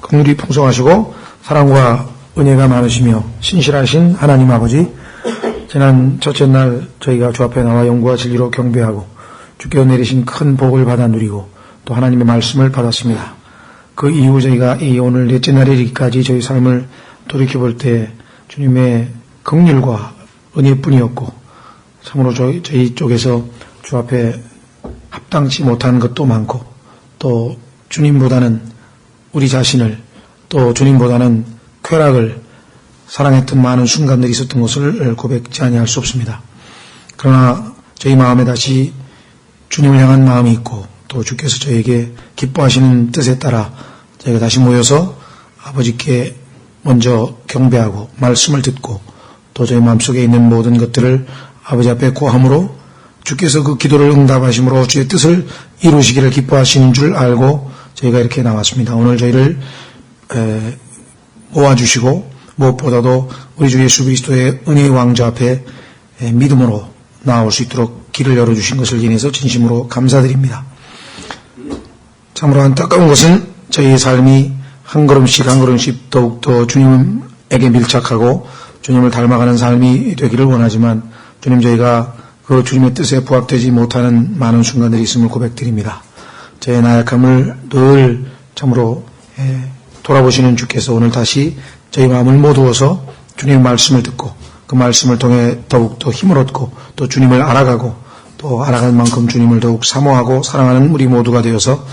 긍휼이 풍성하시고 사랑과 은혜가 많으시며 신실하신 하나님 아버지, 지난 첫째 날 저희가 주 앞에 나와 영과 진리로 경배하고 주께서 내리신 큰 복을 받아 누리고 또 하나님의 말씀을 받았습니다. 그 이후 저희가 이 오늘 넷째 날에 이르기까지 저희 삶을 돌이켜볼 때 주님의 긍휼과 은혜뿐이었고, 참으로 저희 쪽에서 주 앞에 합당치 못한 것도 많고, 또 주님보다는 우리 자신을, 또 주님보다는 쾌락을 사랑했던 많은 순간들이 있었던 것을 고백지 아니할 수 없습니다. 그러나 저희 마음에 다시 주님을 향한 마음이 있고, 또 주께서 저에게 기뻐하시는 뜻에 따라 저희가 다시 모여서 아버지께 먼저 경배하고 말씀을 듣고, 또 저희 마음속에 있는 모든 것들을 아버지 앞에 고함으로 주께서 그 기도를 응답하심으로 주의 뜻을 이루시기를 기뻐하시는 줄 알고 저희가 이렇게 나왔습니다. 오늘 저희를 모아주시고 무엇보다도 우리 주 예수 그리스도의 은혜의 왕자 앞에 믿음으로 나올 수 있도록 길을 열어주신 것을 인해서 진심으로 감사드립니다. 참으로 안타까운 것은 저희의 삶이 한 걸음씩 한 걸음씩 더욱더 주님에게 밀착하고 주님을 닮아가는 삶이 되기를 원하지만, 주님, 저희가 그 주님의 뜻에 부합되지 못하는 많은 순간들이 있음을 고백드립니다. 저의 나약함을 늘 참으로 돌아보시는 주께서 오늘 다시 저희 마음을 모두어서 주님의 말씀을 듣고 그 말씀을 통해 더욱더 힘을 얻고 또 주님을 알아가고 또 알아갈 만큼 주님을 더욱 사모하고 사랑하는 우리 모두가 되어서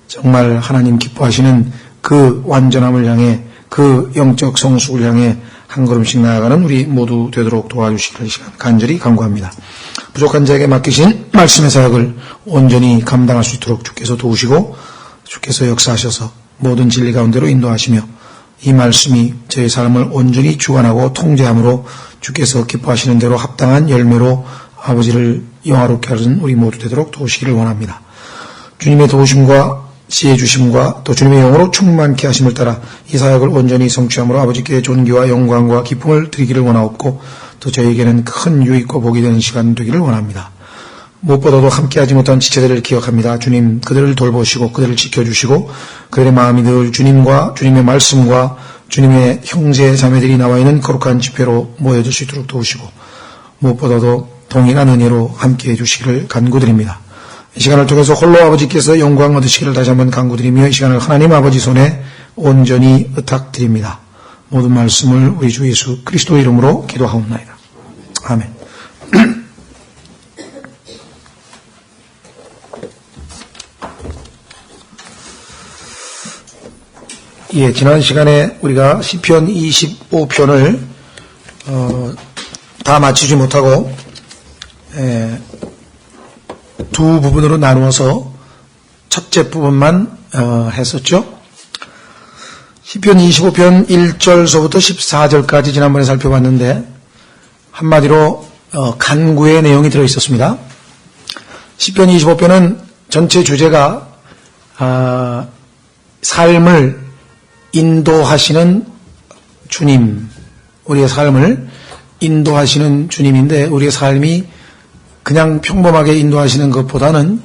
정말 하나님 기뻐하시는 그 완전함을 향해, 그 영적 성숙을 향해 한 걸음씩 나아가는 우리 모두 되도록 도와주시기를 간절히 간구합니다. 부족한 자에게 맡기신 말씀의 사역을 온전히 감당할 수 있도록 주께서 도우시고 주께서 역사하셔서 모든 진리 가운데로 인도하시며 이 말씀이 저희 삶을 온전히 주관하고 통제함으로 주께서 기뻐하시는 대로 합당한 열매로 아버지를 영화롭게 하는 우리 모두 되도록 도우시기를 원합니다. 주님의 도우심과 지혜 주심과 또 주님의 영으로 충만케 하심을 따라 이 사역을 온전히 성취함으로 아버지께 존귀와 영광과 기쁨을 드리기를 원하옵고, 또 저에게는 큰 유익과 복이 되는 시간 되기를 원합니다. 무엇보다도 함께하지 못한 지체들을 기억합니다. 주님, 그들을 돌보시고 그들을 지켜주시고 그들의 마음이 늘 주님과 주님의 말씀과 주님의 형제 자매들이 나와 있는 거룩한 집회로 모여질 수 있도록 도우시고, 무엇보다도 동일한 은혜로 함께해 주시기를 간구드립니다. 이 시간을 통해서 홀로 아버지께서 영광 얻으시기를 다시 한번 간구드리며 이 시간을 하나님 아버지 손에 온전히 의탁드립니다. 모든 말씀을 우리 주 예수 그리스도 이름으로 기도하옵나이다. 아멘. 예, 지난 시간에 우리가 시편 25편을 다 마치지 못하고 두 부분으로 나누어서 첫째 부분만 했었죠. 시편 25편 1절서부터 14절까지 지난번에 살펴봤는데 한마디로 간구의 내용이 들어있었습니다. 시편 25편은 전체 주제가 삶을 인도하시는 주님, 우리의 삶을 인도하시는 주님인데, 우리의 삶이 그냥 평범하게 인도하시는 것보다는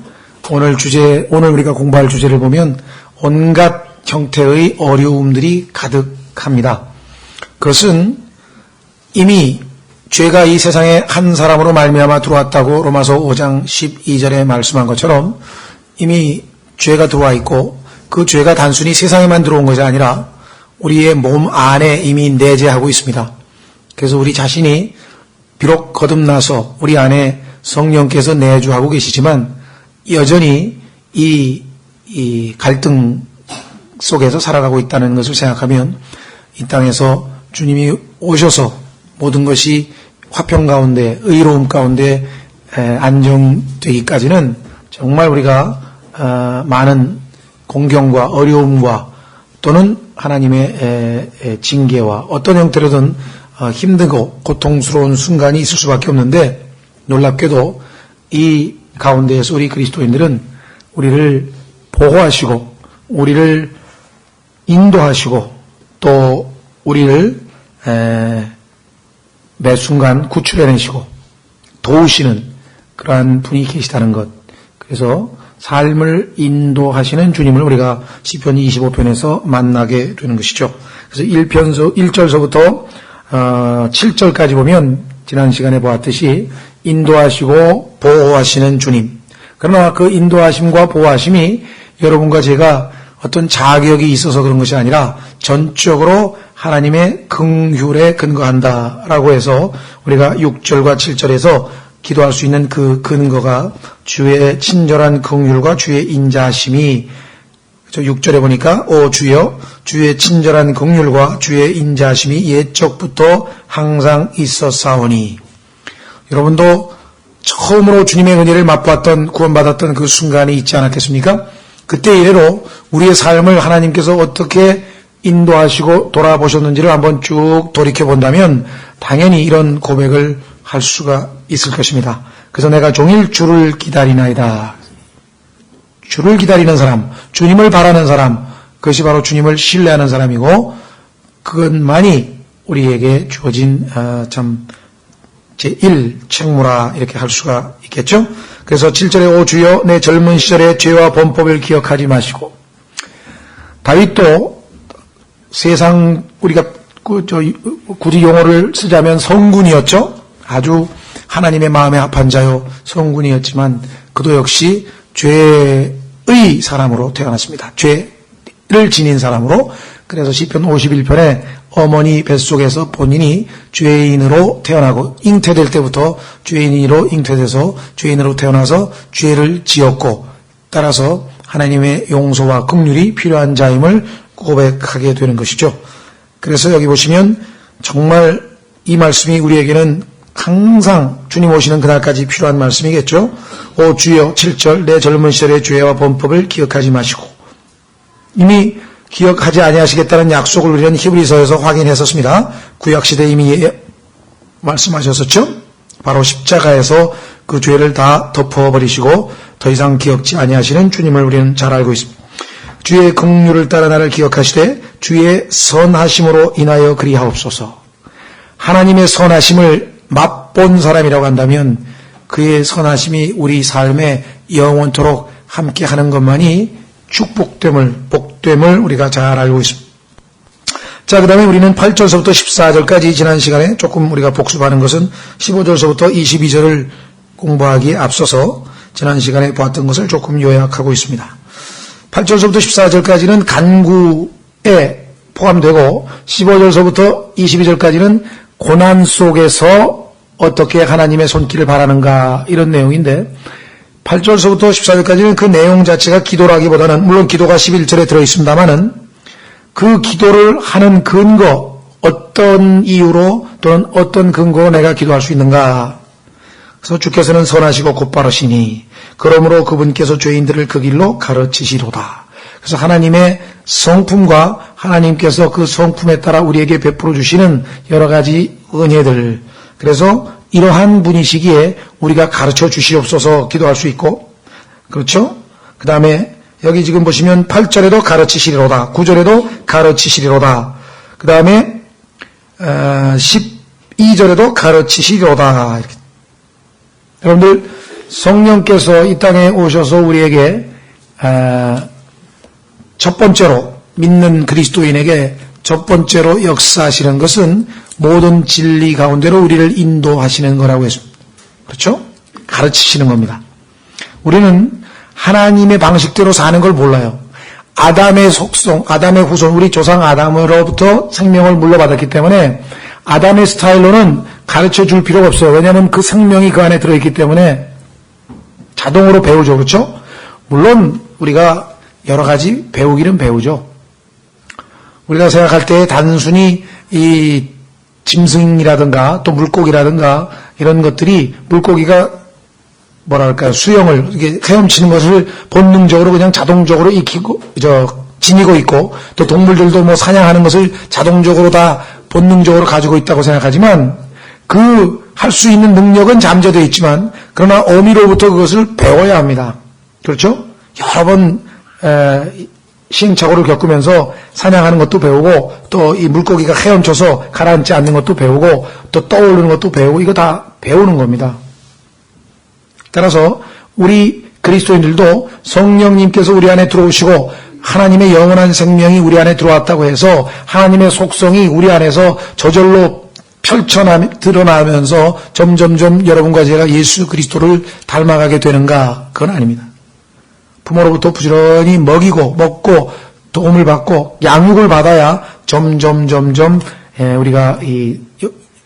오늘 우리가 공부할 주제를 보면 온갖 형태의 어려움들이 가득합니다. 그것은 이미 죄가 이 세상에 한 사람으로 말미암아 들어왔다고 로마서 5장 12절에 말씀한 것처럼 이미 죄가 들어와 있고, 그 죄가 단순히 세상에만 들어온 것이 아니라 우리의 몸 안에 이미 내재하고 있습니다. 그래서 우리 자신이 비록 거듭나서 우리 안에 성령께서 내주하고 계시지만 여전히 이 갈등 속에서 살아가고 있다는 것을 생각하면 이 땅에서 주님이 오셔서 모든 것이 화평 가운데, 의로움 가운데 안정되기까지는 정말 우리가 많은 공경과 어려움과 또는 하나님의 징계와 어떤 형태로든 힘들고 고통스러운 순간이 있을 수밖에 없는데, 놀랍게도 이 가운데에서 우리 그리스도인들은 우리를 보호하시고 우리를 인도하시고 또 우리를 매 순간 구출해내시고 도우시는 그러한 분이 계시다는 것. 그래서 삶을 인도하시는 주님을 우리가 시편 25편에서 만나게 되는 것이죠. 그래서 1절서부터 7절까지 보면 지난 시간에 보았듯이 인도하시고 보호하시는 주님. 그러나 그 인도하심과 보호하심이 여러분과 제가 어떤 자격이 있어서 그런 것이 아니라 전적으로 하나님의 긍휼에 근거한다라고 해서 우리가 6절과 7절에서 기도할 수 있는 그 근거가 주의 친절한 긍휼과 주의 인자하심이 6절에 보니까 오 주여 주의 친절한 긍휼과 주의 인자하심이 옛적부터 항상 있었사오니. 여러분도 처음으로 주님의 은혜를 맛보았던 구원받았던 그 순간이 있지 않았겠습니까? 그때 이래로 우리의 삶을 하나님께서 어떻게 인도하시고 돌아보셨는지를 한번 쭉 돌이켜본다면 당연히 이런 고백을 할 수가 있을 것입니다. 그래서 내가 종일 주를 기다리나이다. 주를 기다리는 사람, 주님을 바라는 사람, 그것이 바로 주님을 신뢰하는 사람이고 그것만이 우리에게 주어진 제1 책무라 이렇게 할 수가 있겠죠. 그래서 7절에 오 주여 내 젊은 시절의 죄와 범법을 기억하지 마시고. 다윗도 세상 우리가 굳이 용어를 쓰자면 성군이었죠. 아주 하나님의 마음에 합한 자요 성군이었지만 그도 역시 죄의 사람으로 태어났습니다. 죄를 지닌 사람으로. 그래서 시편 51편에 어머니 뱃속에서 본인이 죄인으로 태어나고 잉태될 때부터 죄인으로 잉태돼서 죄인으로 태어나서 죄를 지었고 따라서 하나님의 용서와 긍휼이 필요한 자임을 고백하게 되는 것이죠. 그래서 여기 보시면 정말 이 말씀이 우리에게는 항상 주님 오시는 그날까지 필요한 말씀이겠죠. 오 주여 7절 내 젊은 시절의 죄와 범법을 기억하지 마시고. 이미 기억하지 아니하시겠다는 약속을 우리는 히브리서에서 확인했었습니다. 구약시대에 이미 말씀하셨었죠. 바로 십자가에서 그 죄를 다 덮어버리시고 더 이상 기억지 아니하시는 주님을 우리는 잘 알고 있습니다. 주의 긍휼을 따라 나를 기억하시되 주의 선하심으로 인하여 그리하옵소서. 하나님의 선하심을 맛본 사람이라고 한다면 그의 선하심이 우리 삶에 영원토록 함께하는 것만이 축복됨을 복됨을 우리가 잘 알고 있습니다. 자, 그 다음에 우리는 8절서부터 14절까지 지난 시간에 조금 우리가 복습하는 것은 15절서부터 22절을 공부하기에 앞서서 지난 시간에 보았던 것을 조금 요약하고 있습니다. 8절서부터 14절까지는 간구에 포함되고 15절서부터 22절까지는 고난 속에서 어떻게 하나님의 손길을 바라는가 이런 내용인데 8절서부터 14절까지는 그 내용 자체가 기도라기보다는 물론 기도가 11절에 들어있습니다만은 그 기도를 하는 근거 어떤 이유로 또는 어떤 근거로 내가 기도할 수 있는가. 그래서 주께서는 선하시고 곧바르시니 그러므로 그분께서 죄인들을 그 길로 가르치시로다. 그래서 하나님의 성품과 하나님께서 그 성품에 따라 우리에게 베풀어 주시는 여러 가지 은혜들. 그래서 이러한 분이시기에 우리가 가르쳐 주시옵소서 기도할 수 있고, 그렇죠? 그 다음에 여기 지금 보시면 8절에도 가르치시리로다, 9절에도 가르치시리로다, 그 다음에 12절에도 가르치시리로다. 이렇게. 여러분들 성령께서 이 땅에 오셔서 우리에게 첫 번째로 믿는 그리스도인에게 첫 번째로 역사하시는 것은 모든 진리 가운데로 우리를 인도하시는 거라고 했습니다. 그렇죠? 가르치시는 겁니다. 우리는 하나님의 방식대로 사는 걸 몰라요. 아담의 속성, 아담의 후손, 우리 조상 아담으로부터 생명을 물려받았기 때문에 아담의 스타일로는 가르쳐 줄 필요가 없어요. 왜냐하면 그 생명이 그 안에 들어있기 때문에 자동으로 배우죠. 그렇죠? 물론 우리가 여러 가지 배우기는 배우죠. 우리가 생각할 때 단순히 이 짐승이라든가 또 물고기라든가 이런 것들이 물고기가 뭐랄까 수영을 이렇게 헤엄치는 것을 본능적으로 그냥 자동적으로 지니고 있고 또 동물들도 뭐 사냥하는 것을 자동적으로 다 본능적으로 가지고 있다고 생각하지만 그 할 수 있는 능력은 잠재되어 있지만 그러나 어미로부터 그것을 배워야 합니다. 그렇죠? 여러 번 시행착오를 겪으면서 사냥하는 것도 배우고 또 이 물고기가 헤엄쳐서 가라앉지 않는 것도 배우고 또 떠오르는 것도 배우고 이거 다 배우는 겁니다. 따라서 우리 그리스도인들도 성령님께서 우리 안에 들어오시고 하나님의 영원한 생명이 우리 안에 들어왔다고 해서 하나님의 속성이 우리 안에서 저절로 드러나면서 점점점 여러분과 제가 예수 그리스도를 닮아가게 되는가? 그건 아닙니다. 부모로부터 부지런히 먹고 도움을 받고 양육을 받아야 점점 우리가 이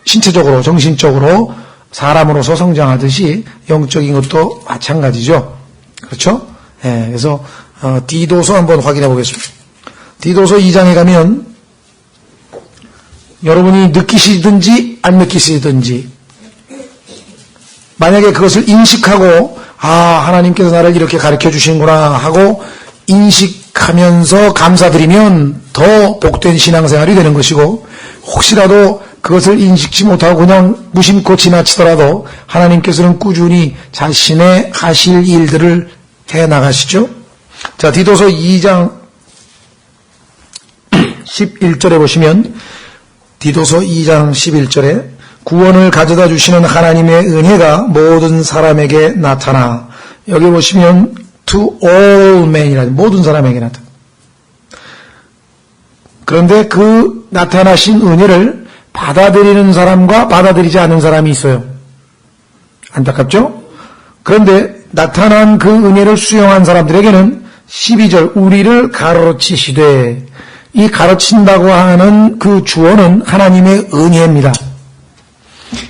신체적으로 정신적으로 사람으로서 성장하듯이 영적인 것도 마찬가지죠. 그렇죠? 그래서 디도서 한번 확인해 보겠습니다. 디도서 2장에 가면 여러분이 느끼시든지 안 느끼시든지 만약에 그것을 인식하고 하나님께서 나를 이렇게 가르쳐 주시는구나 하고 인식하면서 감사드리면 더 복된 신앙생활이 되는 것이고, 혹시라도 그것을 인식치 못하고 그냥 무심코 지나치더라도 하나님께서는 꾸준히 자신의 하실 일들을 해나가시죠. 자, 디도서 2장 11절에 보시면, 디도서 2장 11절에 구원을 가져다 주시는 하나님의 은혜가 모든 사람에게 나타나, 여기 보시면 to all men이라는 모든 사람에게 나타나. 그런데 그 나타나신 은혜를 받아들이는 사람과 받아들이지 않는 사람이 있어요. 안타깝죠? 그런데 나타난 그 은혜를 수용한 사람들에게는 12절 우리를 가르치시되, 이 가르친다고 하는 그 주어는 하나님의 은혜입니다.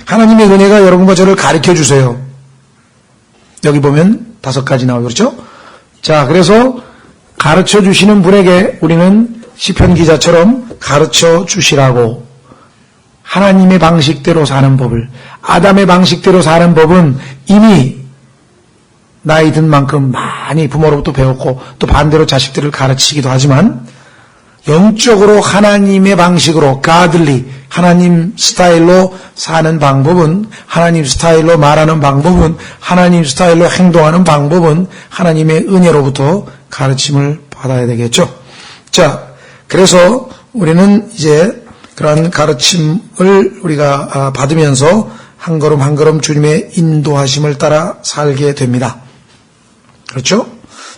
하나님의 은혜가 여러분과 저를 가르쳐 주세요. 여기 보면 5가지 나오죠. 그렇죠? 자, 그래서 가르쳐 주시는 분에게 우리는 시편 기자처럼 가르쳐 주시라고, 하나님의 방식대로 사는 법을, 아담의 방식대로 사는 법은 이미 나이 든 만큼 많이 부모로부터 배웠고 또 반대로 자식들을 가르치기도 하지만, 영적으로 하나님의 방식으로 godly, 하나님 스타일로 사는 방법은, 하나님 스타일로 말하는 방법은, 하나님 스타일로 행동하는 방법은 하나님의 은혜로부터 가르침을 받아야 되겠죠. 자, 그래서 우리는 이제 그러한 가르침을 우리가 받으면서 한 걸음 한 걸음 주님의 인도하심을 따라 살게 됩니다. 그렇죠?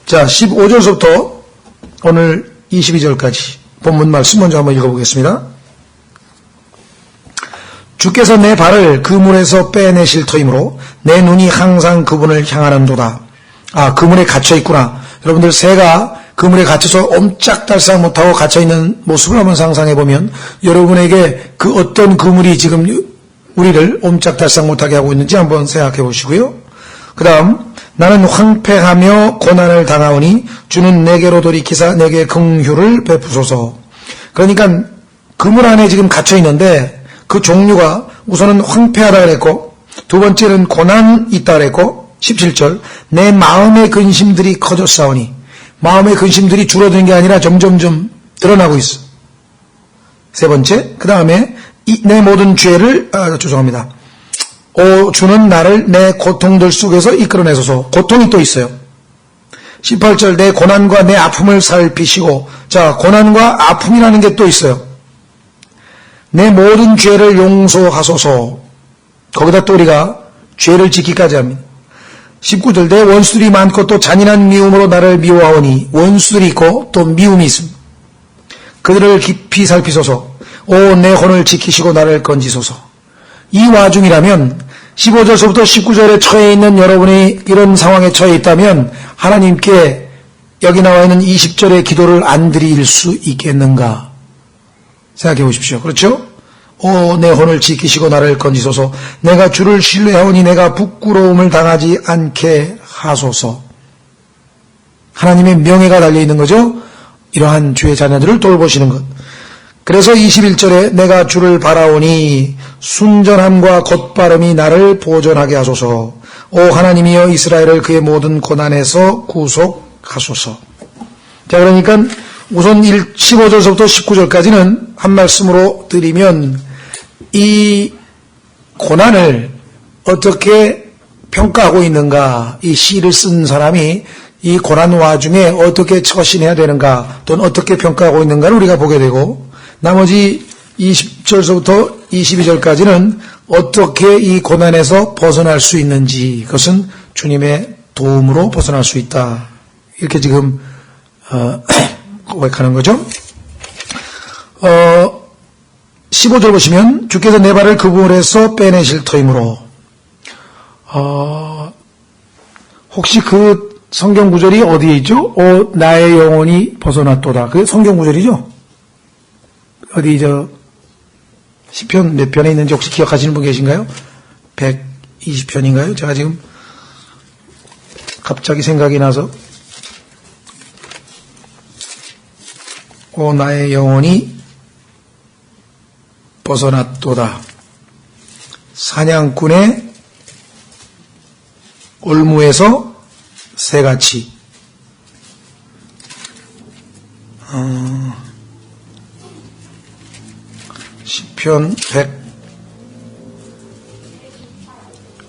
자, 15절부터 오늘 22절까지 본문 말씀 먼저 한번 읽어보겠습니다. 주께서 내 발을 그물에서 빼내실 터이므로 내 눈이 항상 그분을 향하는도다. 그물에 갇혀 있구나. 여러분들 새가 그물에 갇혀서 옴짝달싹 못하고 갇혀있는 모습을 한번 상상해보면 여러분에게 그 어떤 그물이 지금 우리를 옴짝달싹 못하게 하고 있는지 한번 생각해 보시고요. 그 다음, 나는 황폐하며 고난을 당하오니 주는 내게로 돌이키사 내게 긍휼을 베푸소서. 그러니까 그물 안에 지금 갇혀 있는데 그 종류가 우선은 황폐하다 그랬고, 두 번째는 고난 있다 그랬고, 17절 내 마음의 근심들이 커졌사오니, 마음의 근심들이 줄어드는 게 아니라 점점점 드러나고 있어. 세 번째, 그 다음에 내 모든 죄를 죄송합니다. 주는 나를 내 고통들 속에서 이끌어내소서. 고통이 또 있어요. 18절 내 고난과 내 아픔을 살피시고, 자, 고난과 아픔이라는 게 또 있어요. 내 모든 죄를 용서하소서. 거기다 또 우리가 죄를 짓기까지 합니다. 19절 내 원수들이 많고 또 잔인한 미움으로 나를 미워하오니, 원수들이 있고 또 미움이 있습니다. 그들을 깊이 살피소서. 내 혼을 지키시고 나를 건지소서. 이 와중이라면 15절서부터 19절에 처해 있는 여러분이 이런 상황에 처해 있다면 하나님께 여기 나와 있는 20절의 기도를 안 드릴 수 있겠는가 생각해 보십시오. 그렇죠? 내 혼을 지키시고 나를 건지소서. 내가 주를 신뢰하오니 내가 부끄러움을 당하지 않게 하소서. 하나님의 명예가 달려있는 거죠. 이러한 주의 자녀들을 돌보시는 것. 그래서 21절에 내가 주를 바라오니 순전함과 곧바름이 나를 보존하게 하소서. 하나님이여 이스라엘을 그의 모든 고난에서 구속하소서. 자, 그러니까 우선 15절서부터 19절까지는 한 말씀으로 드리면 이 고난을 어떻게 평가하고 있는가, 이 시를 쓴 사람이 이 고난 와중에 어떻게 처신해야 되는가, 또는 어떻게 평가하고 있는가를 우리가 보게 되고, 나머지 20절서부터 22절까지는 어떻게 이 고난에서 벗어날 수 있는지, 그것은 주님의 도움으로 벗어날 수 있다. 이렇게 지금 고백하는 거죠. 15절 보시면 주께서 내 발을 그 물에서 빼내실 터이므로 혹시 그 성경 구절이 어디에 있죠? 나의 영혼이 벗어났도다. 그게 성경 구절이죠? 어디 시편 몇 편에 있는지 혹시 기억하시는 분 계신가요? 120편인가요? 제가 지금 갑자기 생각이 나서 나의 영혼이 벗어났도다. 사냥꾼의 올무에서 새같이 시편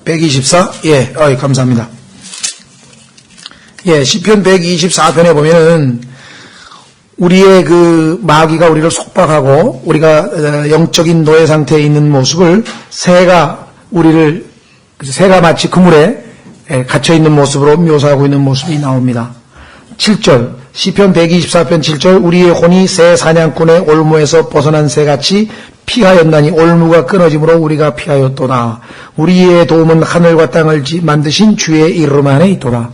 124? 예, 감사합니다. 예, 시편 124편에 보면은 우리의 그 마귀가 우리를 속박하고 우리가 영적인 노예 상태에 있는 모습을 새가 마치 그물에 갇혀 있는 모습으로 묘사하고 있는 모습이 나옵니다. 7절 시편 124편 7절 우리의 혼이 새 사냥꾼의 올무에서 벗어난 새같이 피하였나니 올무가 끊어짐으로 우리가 피하였도다. 우리의 도움은 하늘과 땅을 만드신 주의 이름 안에 있도다.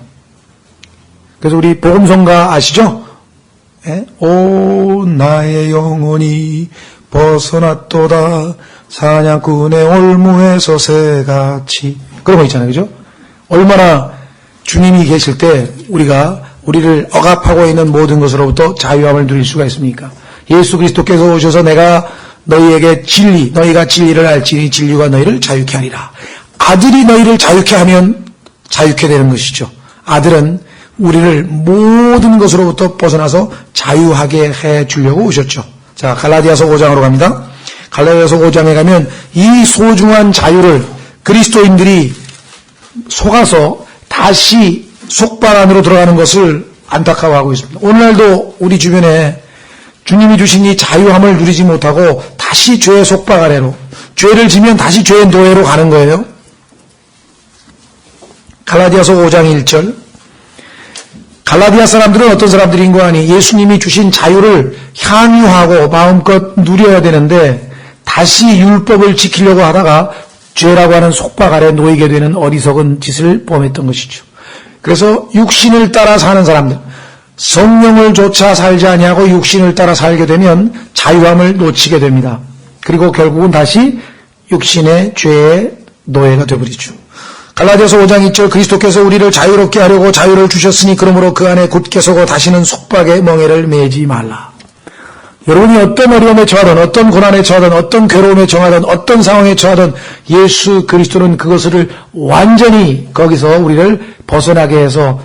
그래서 우리 복음성가 아시죠? 오 나의 영혼이 벗어났도다. 사냥꾼의 올무에서 새같이. 그런 거 있잖아요. 그죠? 얼마나 주님이 계실 때 우리를 억압하고 있는 모든 것으로부터 자유함을 누릴 수가 있습니까? 예수 그리스도께서 오셔서 내가 너희에게 너희가 진리를 알지니 진리가 너희를 자유케 하리라. 아들이 너희를 자유케 하면 자유케 되는 것이죠. 아들은 우리를 모든 것으로부터 벗어나서 자유하게 해 주려고 오셨죠. 자, 갈라디아서 5장으로 갑니다. 갈라디아서 5장에 가면 이 소중한 자유를 그리스도인들이 속아서 다시 속박 안으로 들어가는 것을 안타까워하고 있습니다. 오늘날도 우리 주변에 주님이 주신 이 자유함을 누리지 못하고 다시 죄의 속박 아래로, 죄를 지면 다시 죄의 노예로 가는 거예요. 갈라디아서 5장 1절 갈라디아 사람들은 어떤 사람들인가 하니 예수님이 주신 자유를 향유하고 마음껏 누려야 되는데 다시 율법을 지키려고 하다가 죄라고 하는 속박 아래 놓이게 되는 어리석은 짓을 범했던 것이죠. 그래서 육신을 따라 사는 사람들, 성령을 조차 살지 아니하고 육신을 따라 살게 되면 자유함을 놓치게 됩니다. 그리고 결국은 다시 육신의 죄의 노예가 되어버리죠. 갈라디아서 5장 2절 그리스도께서 우리를 자유롭게 하려고 자유를 주셨으니 그러므로 그 안에 굳게 서고 다시는 속박의 멍에를 매지 말라. 여러분이 어떤 어려움에 처하든 어떤 고난에 처하든 어떤 괴로움에 처하든 어떤 상황에 처하든 예수 그리스도는 그것을 완전히 거기서 우리를 벗어나게 해서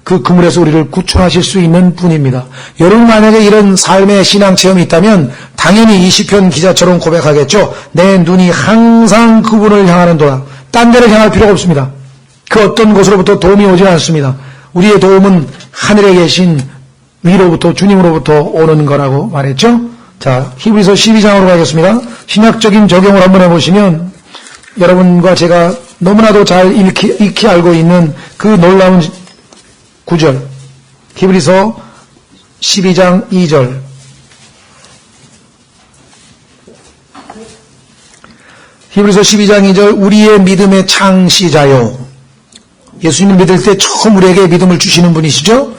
그 그물에서 우리를 구출하실 수 있는 분입니다. 여러분 만약에 이런 삶의 신앙 체험이 있다면 당연히 이 시편 기자처럼 고백하겠죠. 내 눈이 항상 그분을 향하는도다. 딴 데를 향할 필요가 없습니다. 그 어떤 곳으로부터 도움이 오지 않습니다. 우리의 도움은 하늘에 계신 위로부터 주님으로부터 오는 거라고 말했죠. 자, 히브리서 12장으로 가겠습니다. 신약적인 적용을 한번 해보시면 여러분과 제가 너무나도 잘 익히 알고 있는 그 놀라운 구절, 히브리서 12장 2절. 히브리서 12장 2절 우리의 믿음의 창시자요. 예수님을 믿을 때 처음 우리에게 믿음을 주시는 분이시죠.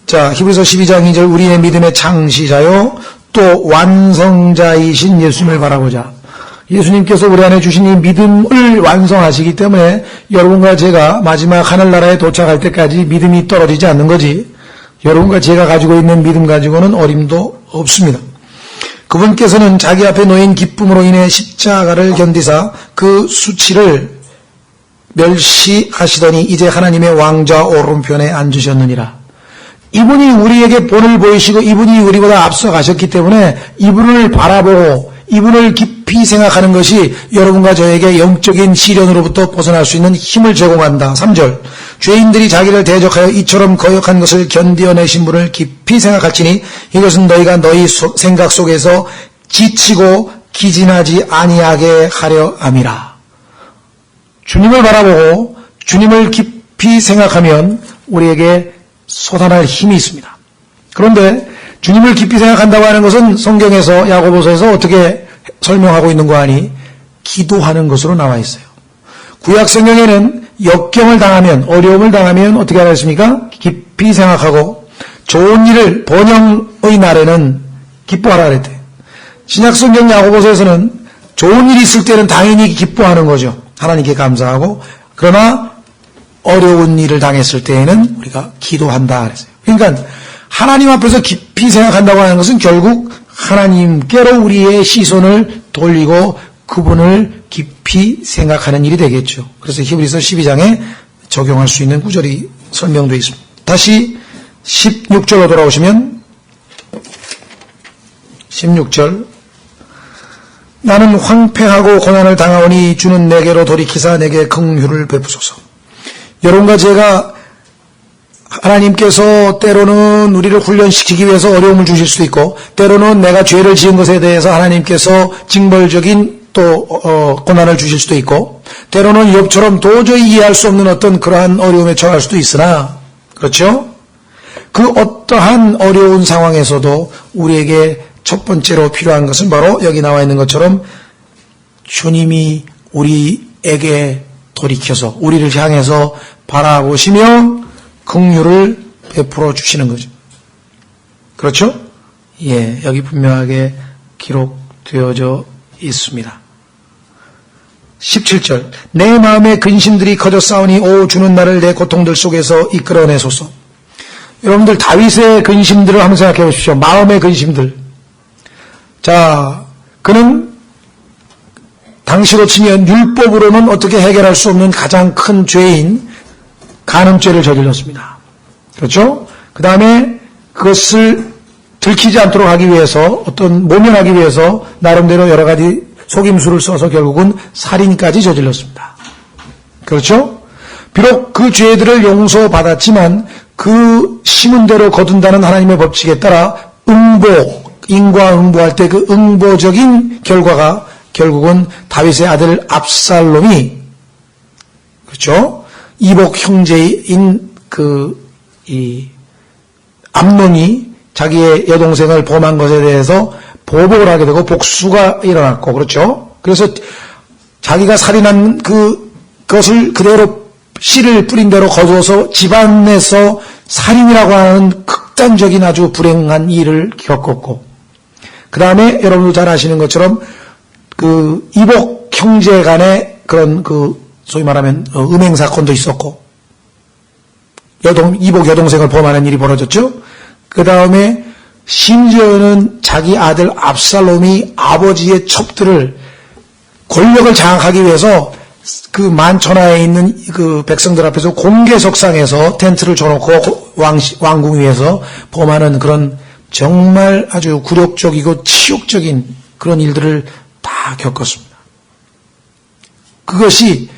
자, 히브리서 12장 2절 우리의 믿음의 창시자요 또 완성자이신 예수님을 바라보자. 예수님께서 우리 안에 주신 이 믿음을 완성하시기 때문에 여러분과 제가 마지막 하늘나라에 도착할 때까지 믿음이 떨어지지 않는 거지, 여러분과 제가 가지고 있는 믿음 가지고는 어림도 없습니다. 그분께서는 자기 앞에 놓인 기쁨으로 인해 십자가를 견디사 그 수치를 멸시하시더니 이제 하나님의 왕좌 오른편에 앉으셨느니라. 이분이 우리에게 본을 보이시고 이분이 우리보다 앞서가셨기 때문에 이분을 바라보고 이분을 깊이 생각하는 것이 여러분과 저에게 영적인 시련으로부터 벗어날 수 있는 힘을 제공한다. 3절 죄인들이 자기를 대적하여 이처럼 거역한 것을 견디어내신 분을 깊이 생각할지니 이것은 너희가 너희 생각 속에서 지치고 기진하지 아니하게 하려 함이라. 주님을 바라보고 주님을 깊이 생각하면 우리에게 솟아날 힘이 있습니다. 그런데 주님을 깊이 생각한다고 하는 것은 성경에서 야고보서에서 어떻게 설명하고 있는 거 아니? 기도하는 것으로 나와 있어요. 구약 성경에는 역경을 당하면, 어려움을 당하면 어떻게 하라 했습니까? 깊이 생각하고 좋은 일을 번영의 날에는 기뻐하라 그랬대요. 신약 성경 야고보서에서는 좋은 일이 있을 때는 당연히 기뻐하는 거죠. 하나님께 감사하고. 그러나 어려운 일을 당했을 때에는 우리가 기도한다 그랬어요. 그러니까 하나님 앞에서 깊이 생각한다고 하는 것은 결국 하나님께로 우리의 시선을 돌리고 그분을 깊이 생각하는 일이 되겠죠. 그래서 히브리서 12장에 적용할 수 있는 구절이 설명되어 있습니다. 다시 16절로 돌아오시면 16절 나는 황폐하고 고난을 당하오니 주는 내게로 돌이키사 내게 긍휼을 베푸소서. 여러분과 제가 하나님께서 때로는 우리를 훈련시키기 위해서 어려움을 주실 수도 있고 때로는 내가 죄를 지은 것에 대해서 하나님께서 징벌적인 또 고난을 주실 수도 있고 때로는 욥처럼 도저히 이해할 수 없는 어떤 그러한 어려움에 처할 수도 있으나 그렇죠? 그 어떠한 어려운 상황에서도 우리에게 첫 번째로 필요한 것은 바로 여기 나와 있는 것처럼 주님이 우리에게 돌이켜서 우리를 향해서 바라보시며 긍휼을 베풀어 주시는 거죠. 그렇죠? 예, 여기 분명하게 기록되어져 있습니다. 17절 내 마음의 근심들이 커져 싸우니 오 주는 나를 내 고통들 속에서 이끌어내소서. 여러분들 다윗의 근심들을 한번 생각해 보십시오. 마음의 근심들. 자, 그는 당시로 치면 율법으로는 어떻게 해결할 수 없는 가장 큰 죄인 간음죄를 저질렀습니다. 그렇죠? 그 다음에 그것을 들키지 않도록 하기 위해서 어떤 모면하기 위해서 나름대로 여러 가지 속임수를 써서 결국은 살인까지 저질렀습니다. 그렇죠? 비록 그 죄들을 용서받았지만 그 심은 대로 거둔다는 하나님의 법칙에 따라 인과응보할 때 그 응보적인 결과가 결국은 다윗의 아들 압살롬이 그렇죠? 이복 형제인 암논이 자기의 여동생을 범한 것에 대해서 보복을 하게 되고 복수가 일어났고 그렇죠? 그래서 자기가 살인한 그것을 그대로 씨를 뿌린 대로 거두어서 집안에서 살인이라고 하는 극단적인 아주 불행한 일을 겪었고 그 다음에 여러분도 잘 아시는 것처럼 그 이복 형제 간의 그런 소위 말하면 음행 사건도 있었고 이복 여동생을 범하는 일이 벌어졌죠. 그 다음에 심지어는 자기 아들 압살롬이 아버지의 첩들을 권력을 장악하기 위해서 그 만천하에 있는 그 백성들 앞에서 공개석상에서 텐트를 쳐놓고 왕궁 위에서 범하는 그런 정말 아주 굴욕적이고 치욕적인 그런 일들을 다 겪었습니다. 그것이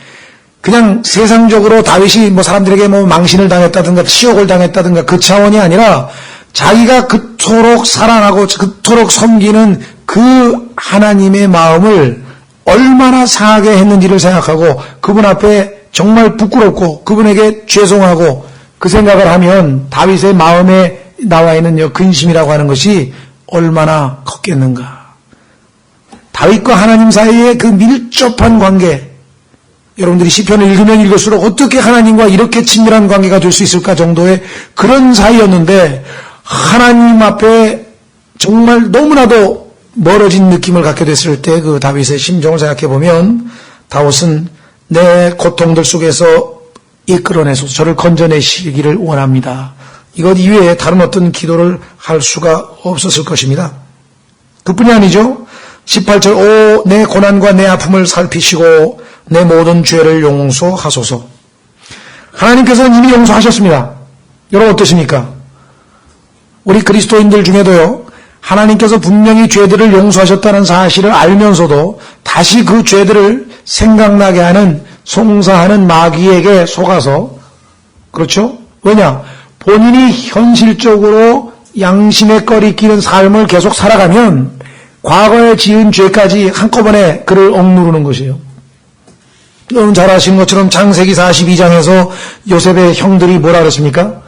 그냥 세상적으로 다윗이 사람들에게 망신을 당했다든가 치욕을 당했다든가 그 차원이 아니라 자기가 그토록 사랑하고 그토록 섬기는 그 하나님의 마음을 얼마나 상하게 했는지를 생각하고 그분 앞에 정말 부끄럽고 그분에게 죄송하고 그 생각을 하면 다윗의 마음에 나와 있는 근심이라고 하는 것이 얼마나 컸겠는가. 다윗과 하나님 사이의 그 밀접한 관계, 여러분들이 시편을 읽으면 읽을수록 어떻게 하나님과 이렇게 친밀한 관계가 될 수 있을까 정도의 그런 사이였는데 하나님 앞에 정말 너무나도 멀어진 느낌을 갖게 됐을 때 그 다윗의 심정을 생각해 보면 다윗은 내 고통들 속에서 이끌어내소서 저를 건져내시기를 원합니다. 이것 이외에 다른 어떤 기도를 할 수가 없었을 것입니다. 그뿐이 아니죠. 18절 오 내 고난과 내 아픔을 살피시고 내 모든 죄를 용서하소서. 하나님께서는 이미 용서하셨습니다. 여러분 어떠십니까? 우리 그리스도인들 중에도요. 하나님께서 분명히 죄들을 용서하셨다는 사실을 알면서도 다시 그 죄들을 생각나게 하는 송사하는 마귀에게 속아서 그렇죠? 왜냐? 본인이 현실적으로 양심에 꺼리끼는 삶을 계속 살아가면 과거에 지은 죄까지 한꺼번에 그를 억누르는 것이에요. 여러분 잘 아시는 것처럼 창세기 42장에서 요셉의 형들이 뭐라 그랬습니까?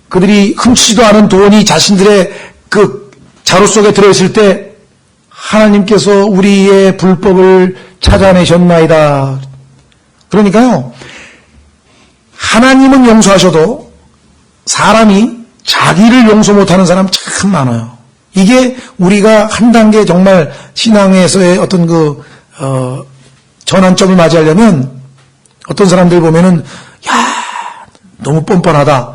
그들이 훔치지도 않은 돈이 자신들의 그 자루 속에 들어있을 때 하나님께서 우리의 불법을 찾아내셨나이다. 그러니까요, 하나님은 용서하셔도 사람이 자기를 용서 못하는 사람 참 많아요. 이게 우리가 한 단계 정말 신앙에서의 어떤 전환점을 맞이하려면 어떤 사람들 보면은 너무 뻔뻔하다.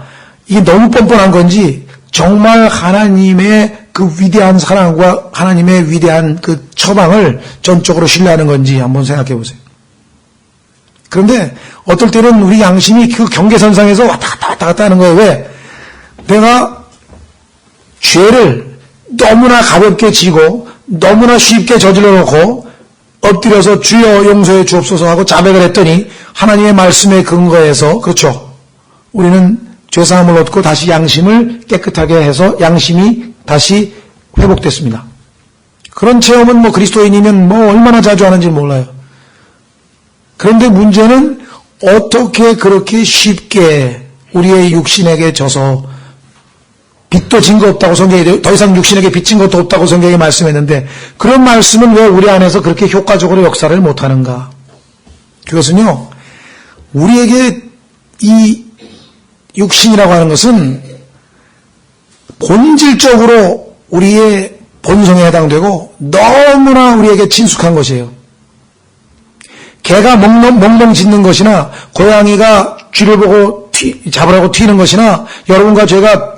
이게 너무 뻔뻔한 건지 정말 하나님의 그 위대한 사랑과 하나님의 위대한 그 처방을 전적으로 신뢰하는 건지 한번 생각해 보세요. 그런데 어떨 때는 우리 양심이 그 경계선상에서 왔다 갔다 하는 거예요. 왜? 내가 죄를 너무나 가볍게 지고 너무나 쉽게 저질러 놓고 엎드려서 주여 용서해 주옵소서 하고 자백을 했더니 하나님의 말씀에 근거해서, 그렇죠, 우리는 죄사함을 얻고 다시 양심을 깨끗하게 해서 양심이 다시 회복됐습니다. 그런 체험은 그리스도인이면 얼마나 자주 하는지 몰라요. 그런데 문제는 어떻게 그렇게 쉽게 우리의 육신에게 져서, 빚도 진 거 없다고 성경이, 더 이상 육신에게 빚진 것도 없다고 성경이 말씀했는데 그런 말씀은 왜 우리 안에서 그렇게 효과적으로 역사를 못하는가? 그것은요, 우리에게 이 육신이라고 하는 것은 본질적으로 우리의 본성에 해당되고 너무나 우리에게 친숙한 것이에요. 개가 멍멍 짖는 것이나 고양이가 쥐를 보고 잡으라고 튀는 것이나 여러분과 죄가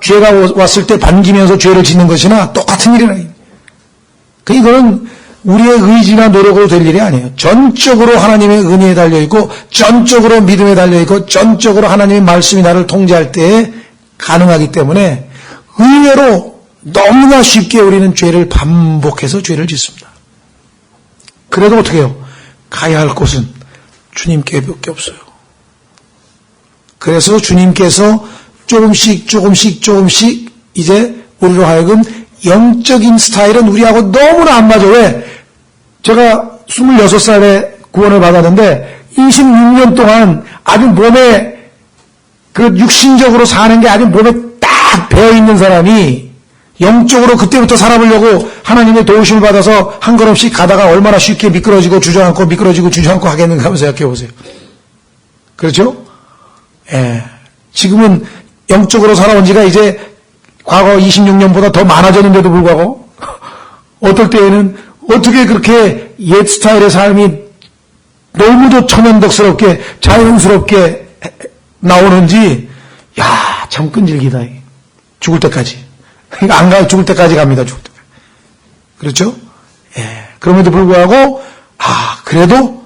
왔을 때 반기면서 죄를 짓는 것이나 똑같은 일이라. 이거는 우리의 의지나 노력으로 될 일이 아니에요. 전적으로 하나님의 은혜에 달려있고 전적으로 믿음에 달려있고 전적으로 하나님의 말씀이 나를 통제할 때에 가능하기 때문에 의외로 너무나 쉽게 우리는 죄를 반복해서 죄를 짓습니다. 그래도 어떻게 해요? 가야 할 곳은 주님께밖에 없어요. 그래서 주님께서 조금씩 이제 우리로 하여금 영적인 스타일은 우리하고 너무나 안 맞아. 왜? 제가 26살에 구원을 받았는데 26년 동안 아주 몸에 육신적으로 사는 게 아주 몸에 딱 배어있는 사람이 영적으로 그때부터 살아보려고 하나님의 도우심을 받아서 한 걸음씩 가다가 얼마나 쉽게 미끄러지고 주저앉고 하겠는가 한번 생각해 보세요. 그렇죠? 지금은 영적으로 살아온 지가 이제 과거 26년보다 더 많아졌는데도 불구하고 어떨 때에는 어떻게 그렇게 옛 스타일의 삶이 너무도 천연덕스럽게 자연스럽게 나오는지 참 끈질기다. 죽을 때까지. 안 가요. 죽을 때까지 갑니다. 죽을 때까지. 그렇죠? 그럼에도 불구하고 그래도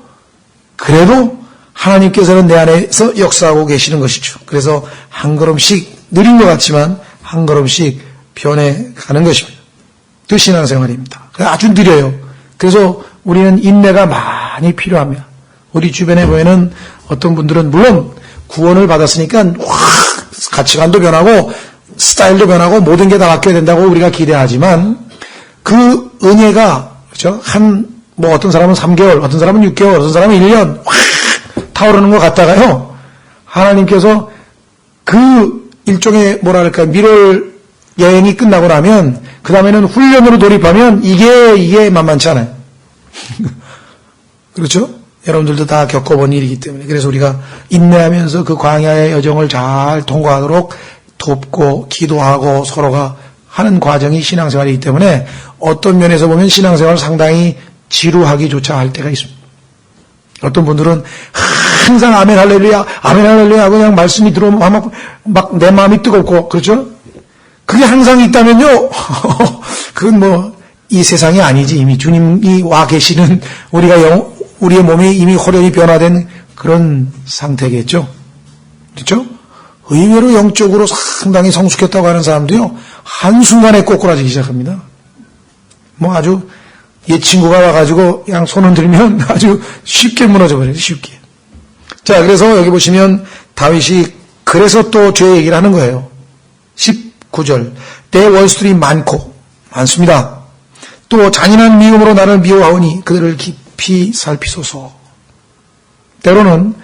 하나님께서는 내 안에서 역사하고 계시는 것이죠. 그래서 한 걸음씩 느린 것 같지만 한 걸음씩 변해가는 것입니다. 그 신앙생활입니다. 아주 느려요. 그래서 우리는 인내가 많이 필요합니다. 우리 주변에 보면은 어떤 분들은 물론 구원을 받았으니까 가치관도 변하고 스타일도 변하고 모든 게 다 바뀌어야 된다고 우리가 기대하지만 그 은혜가, 그렇죠? 어떤 사람은 3개월, 어떤 사람은 6개월, 어떤 사람은 1년 타오르는 것 같다가요, 하나님께서 그 일종의 미럴 여행이 끝나고 나면 그 다음에는 훈련으로 돌입하면 이게 만만치 않아요. 그렇죠? 여러분들도 다 겪어본 일이기 때문에. 그래서 우리가 인내하면서 그 광야의 여정을 잘 통과하도록 돕고 기도하고 서로가 하는 과정이 신앙생활이기 때문에 어떤 면에서 보면 신앙생활을 상당히 지루하기조차 할 때가 있습니다. 어떤 분들은 항상 아멘 할렐루야 하고 그냥 말씀이 들어오면 막 내 마음이 뜨겁고, 그렇죠? 그게 항상 있다면요, 그건 이 세상이 아니지. 이미 주님이 와 계시는 우리의 몸이 이미 호련히 변화된 그런 상태겠죠. 그렇죠? 의외로 영적으로 상당히 성숙했다고 하는 사람도요, 한순간에 꼬꾸라지기 시작합니다. 아주 옛 친구가 와가지고 그냥 손을 들면 아주 쉽게 무너져버려요. 쉽게. 자, 그래서 여기 보시면 다윗이 그래서 또 죄 얘기를 하는 거예요. 19절. 내 원수들이 많습니다. 또 잔인한 미움으로 나를 미워하오니 그들을 깊이 살피소서. 때로는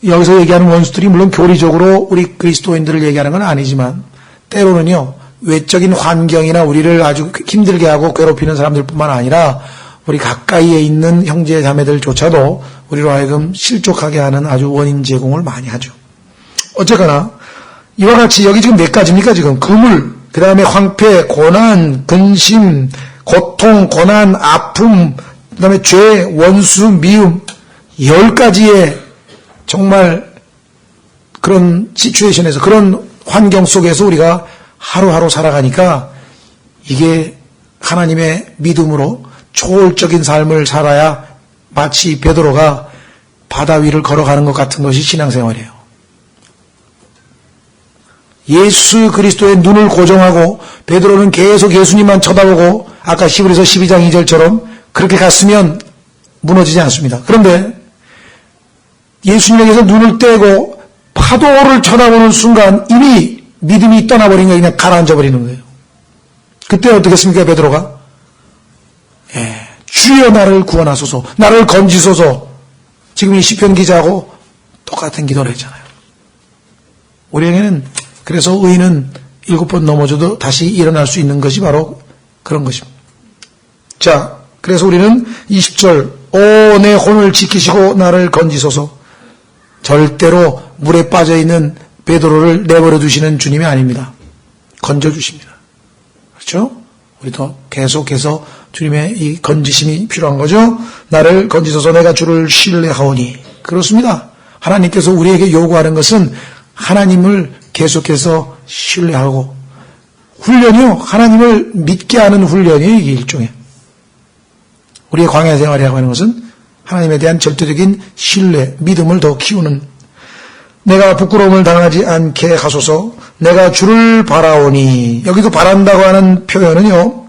여기서 얘기하는 원수들이 물론 교리적으로 우리 그리스도인들을 얘기하는 건 아니지만 때로는요, 외적인 환경이나 우리를 아주 힘들게 하고 괴롭히는 사람들뿐만 아니라 우리 가까이에 있는 형제 자매들조차도 우리로 하여금 실족하게 하는 아주 원인 제공을 많이 하죠. 어쨌거나 이와 같이 여기 지금 몇 가지입니까? 지금 그물, 그 다음에 황폐, 고난, 근심, 고통, 고난, 아픔, 그 다음에 죄, 원수, 미움, 10가지의 정말 그런 시츄에이션에서, 그런 환경 속에서 우리가 하루하루 살아가니까 이게 하나님의 믿음으로 초월적인 삶을 살아야 마치 베드로가 바다 위를 걸어가는 것 같은 것이 신앙생활이에요. 예수 그리스도의 눈을 고정하고 베드로는 계속 예수님만 쳐다보고 아까 히브리서 12장 2절처럼 그렇게 갔으면 무너지지 않습니다. 그런데 예수님에게서 눈을 떼고 파도를 쳐다보는 순간 이미 믿음이 떠나버린 거예요. 그냥 가라앉아 버리는 거예요. 그때 어떻게 했습니까, 베드로가? 주여 나를 구원하소서, 나를 건지소서. 지금 이 시편 기자하고 똑같은 기도를 했잖아요. 우리에게는 그래서 의인은 7번 넘어져도 다시 일어날 수 있는 것이 바로 그런 것입니다. 자, 그래서 우리는 20절, 오 내 혼을 지키시고 나를 건지소서. 절대로 물에 빠져있는 베드로를 내버려 두시는 주님이 아닙니다. 건져주십니다. 그렇죠? 우리도 계속해서 주님의 이 건지심이 필요한 거죠. 나를 건지소서, 내가 주를 신뢰하오니. 그렇습니다. 하나님께서 우리에게 요구하는 것은 하나님을 계속해서 신뢰하고, 훈련이요, 하나님을 믿게 하는 훈련이에요. 이게 일종의 우리의 광야 생활이라고 하는 것은 하나님에 대한 절대적인 신뢰, 믿음을 더 키우는. 내가 부끄러움을 당하지 않게 하소서. 내가 주를 바라오니. 여기도 바란다고 하는 표현은요,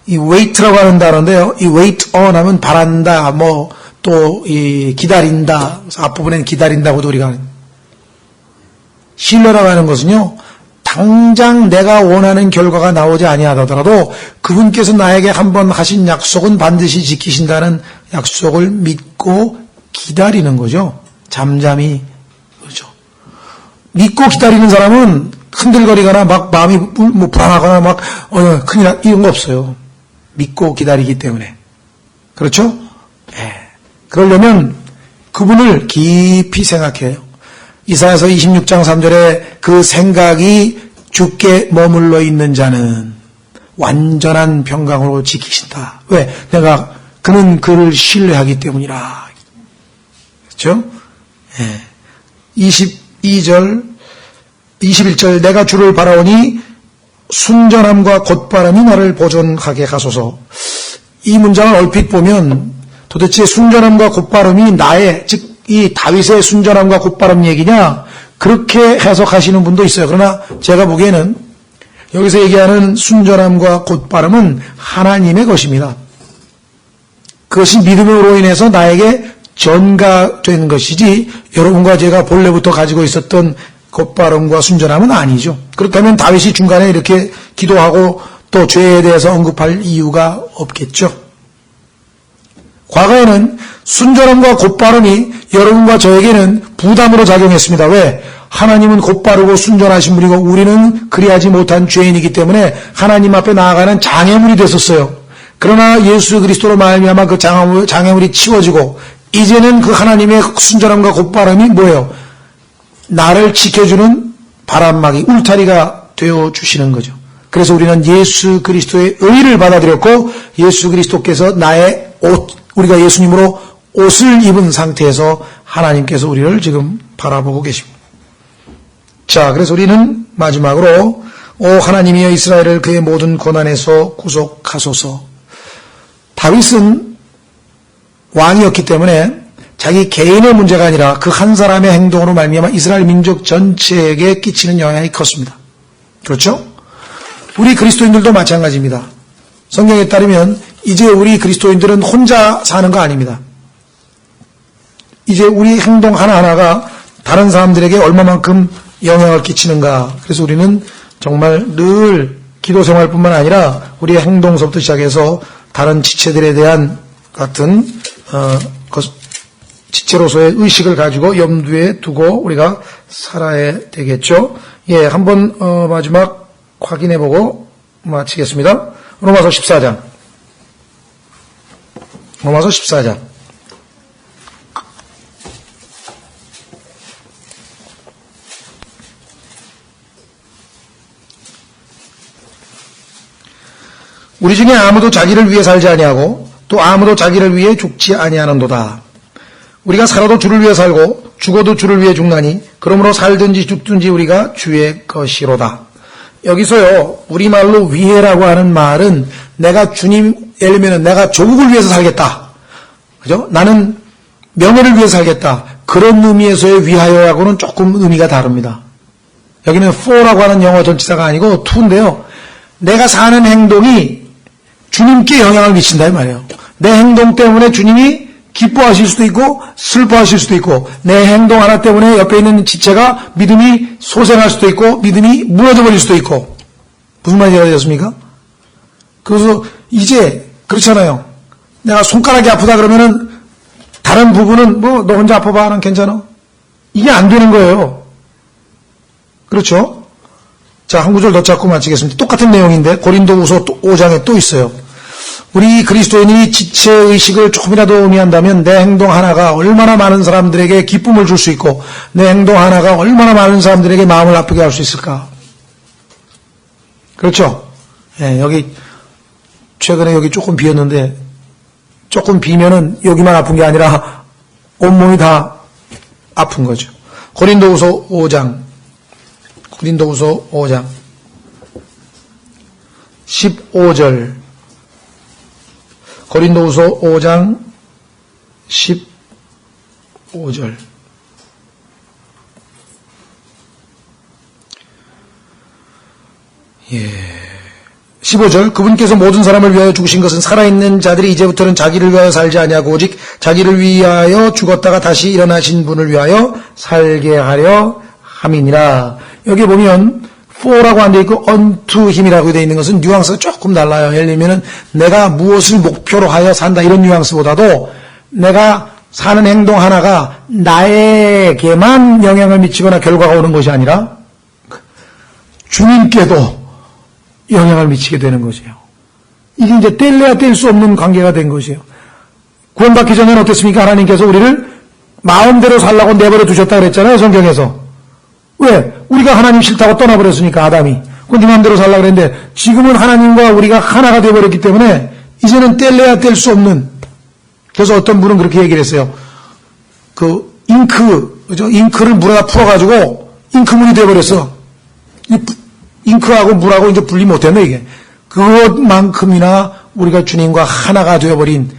이 wait라고 하는 단어인데요, 이 wait on 하면 바란다, 또 이 기다린다. 앞부분에는 기다린다고도 우리가 하는. 신뢰라고 하는 것은요, 당장 내가 원하는 결과가 나오지 아니하더라도 그분께서 나에게 한번 하신 약속은 반드시 지키신다는 약속을 믿고 기다리는 거죠. 잠잠히. 그렇죠. 믿고 기다리는 사람은 흔들거리거나 막 마음이 불안하거나 막 큰일 나, 이런 거 없어요. 믿고 기다리기 때문에. 그렇죠? 그러려면 그분을 깊이 생각해요. 이사야서 26장 3절에 그 생각이 주께 머물러 있는 자는 완전한 평강으로 지키신다. 왜? 그는 그를 신뢰하기 때문이라. 그렇죠? 22절, 21절, 내가 주를 바라오니 순전함과 곧바람이 나를 보존하게 하소서. 이 문장을 얼핏 보면 도대체 순전함과 곧바람이 나의, 즉 이 다윗의 순전함과 곧바람 얘기냐, 그렇게 해석하시는 분도 있어요. 그러나 제가 보기에는 여기서 얘기하는 순전함과 곧바람은 하나님의 것입니다. 그것이 믿음으로 인해서 나에게 전가된 것이지 여러분과 제가 본래부터 가지고 있었던 곧바람과 순전함은 아니죠. 그렇다면 다윗이 중간에 이렇게 기도하고 또 죄에 대해서 언급할 이유가 없겠죠. 과거에는 순전함과 곧바람이 여러분과 저에게는 부담으로 작용했습니다. 왜? 하나님은 곧바르고 순전하신 분이고 우리는 그리하지 못한 죄인이기 때문에 하나님 앞에 나아가는 장애물이 됐었어요. 그러나 예수 그리스도로 말미암아 그 장애물이 치워지고 이제는 그 하나님의 순전함과 곧바람이 뭐예요? 나를 지켜주는 바람막이, 울타리가 되어주시는 거죠. 그래서 우리는 예수 그리스도의 의를 받아들였고 예수 그리스도께서 나의 옷, 우리가 예수님으로 옷을 입은 상태에서 하나님께서 우리를 지금 바라보고 계십니다. 자, 그래서 우리는 마지막으로 오 하나님이여 이스라엘을 그의 모든 고난에서 구속하소서. 다윗은 왕이었기 때문에 자기 개인의 문제가 아니라 그 한 사람의 행동으로 말미암아 이스라엘 민족 전체에게 끼치는 영향이 컸습니다. 그렇죠? 우리 그리스도인들도 마찬가지입니다. 성경에 따르면 이제 우리 그리스도인들은 혼자 사는 거 아닙니다. 이제 우리 행동 하나하나가 다른 사람들에게 얼마만큼 영향을 끼치는가. 그래서 우리는 정말 늘 기도 생활뿐만 아니라 우리의 행동서부터 시작해서 다른 지체들에 대한 같은 지체로서의 의식을 가지고 염두에 두고 우리가 살아야 되겠죠. 예, 한번 마지막 확인해보고 마치겠습니다. 로마서 14장. 로마서 14장. 우리 중에 아무도 자기를 위해 살지 아니하고 또 아무도 자기를 위해 죽지 아니하는도다. 우리가 살아도 주를 위해 살고 죽어도 주를 위해 죽나니 그러므로 살든지 죽든지 우리가 주의 것이로다. 여기서요, 우리말로 위해라고 하는 말은 내가 주님, 예를 들면 내가 조국을 위해서 살겠다. 그죠? 나는 명예를 위해서 살겠다. 그런 의미에서의 위하여하고는 조금 의미가 다릅니다. 여기는 for라고 하는 영어 전치사가 아니고 to인데요. 내가 사는 행동이 주님께 영향을 미친다 이 말이에요. 내 행동 때문에 주님이 기뻐하실 수도 있고 슬퍼하실 수도 있고 내 행동 하나 때문에 옆에 있는 지체가 믿음이 소생할 수도 있고 믿음이 무너져버릴 수도 있고. 무슨 말인지 알겠습니까? 그래서 이제 그렇잖아요. 내가 손가락이 아프다 그러면은 다른 부분은 뭐 너 혼자 아파봐 난 괜찮아. 이게 안 되는 거예요. 그렇죠? 자, 한 구절 더 찾고 마치겠습니다. 똑같은 내용인데 고린도후서 5장에 또 있어요. 우리 그리스도인이 지체의식을 조금이라도 의미한다면 내 행동 하나가 얼마나 많은 사람들에게 기쁨을 줄 수 있고 내 행동 하나가 얼마나 많은 사람들에게 마음을 아프게 할 수 있을까. 그렇죠? 예, 여기 최근에 여기 조금 비었는데 조금 비면은 여기만 아픈 게 아니라 온몸이 다 아픈 거죠. 고린도후서 5장 15절 고린도후서 5장 15절 예. 15절 그분께서 모든 사람을 위하여 죽으신 것은 살아있는 자들이 이제부터는 자기를 위하여 살지 아니하고 오직 자기를 위하여 죽었다가 다시 일어나신 분을 위하여 살게 하려 함이니라. 여기 보면 for라고 안 돼 있고 unto him이라고 돼 있는 것은 뉘앙스가 조금 달라요. 예를 들면 내가 무엇을 목표로 하여 산다 이런 뉘앙스보다도 내가 사는 행동 하나가 나에게만 영향을 미치거나 결과가 오는 것이 아니라 주님께도 영향을 미치게 되는 것이에요. 이게 이제 뗄래야 뗄 수 없는 관계가 된 것이에요. 구원받기 전에는 어땠습니까? 하나님께서 우리를 마음대로 살라고 내버려 두셨다 그랬잖아요. 성경에서. 왜? 우리가 하나님 싫다고 떠나버렸으니까 아담이. 그건 네 마음대로 살라고 그랬는데 지금은 하나님과 우리가 하나가 되어버렸기 때문에 이제는 뗄래야 뗄 수 없는. 그래서 어떤 분은 그렇게 얘기를 했어요. 그 그죠? 잉크를 물에다 풀어가지고 잉크물이 되어버렸어. 잉크하고 물하고 이제 분리 못했네 이게. 그것만큼이나 우리가 주님과 하나가 되어버린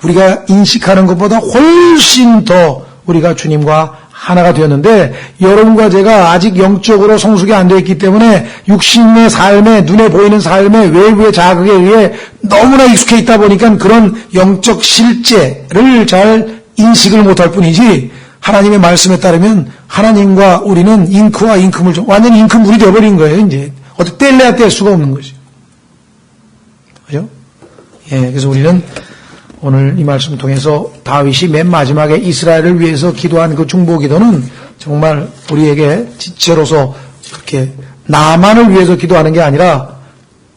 우리가 인식하는 것보다 훨씬 더 우리가 주님과 하나가 되었는데 여러분과 제가 아직 영적으로 성숙이 안 되어 있기 때문에 육신의 삶에 눈에 보이는 삶의 외부의 자극에 의해 너무나 익숙해 있다 보니까 그런 영적 실제를 잘 인식을 못할 뿐이지 하나님의 말씀에 따르면 하나님과 우리는 잉크와 잉크물 완전히 잉크물이 되어버린 거예요. 이제 어떻게 뗄래야 뗄 수가 없는 거죠. 그죠? 예, 그래서 우리는 오늘 이 말씀 통해서 다윗이 맨 마지막에 이스라엘을 위해서 기도한 그 중보기도는 정말 우리에게 지체로서 그렇게 나만을 위해서 기도하는 게 아니라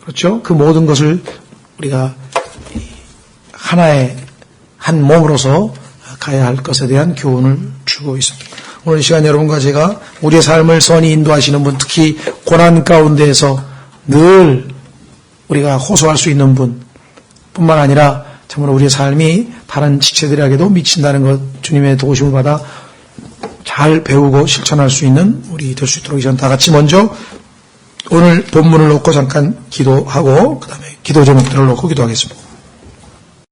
그렇죠? 그 모든 것을 우리가 하나의 한 몸으로서 가야 할 것에 대한 교훈을 주고 있습니다. 오늘 이 시간 여러분과 제가 우리의 삶을 선히 인도하시는 분, 특히 고난 가운데에서 늘 우리가 호소할 수 있는 분 뿐만 아니라 참으로 우리의 삶이 다른 지체들에게도 미친다는 것 주님의 도우심을 받아 잘 배우고 실천할 수 있는 우리 될 수 있도록 이전 다 같이 먼저 오늘 본문을 놓고 잠깐 기도하고 그 다음에 기도 제목들을 놓고 기도하겠습니다.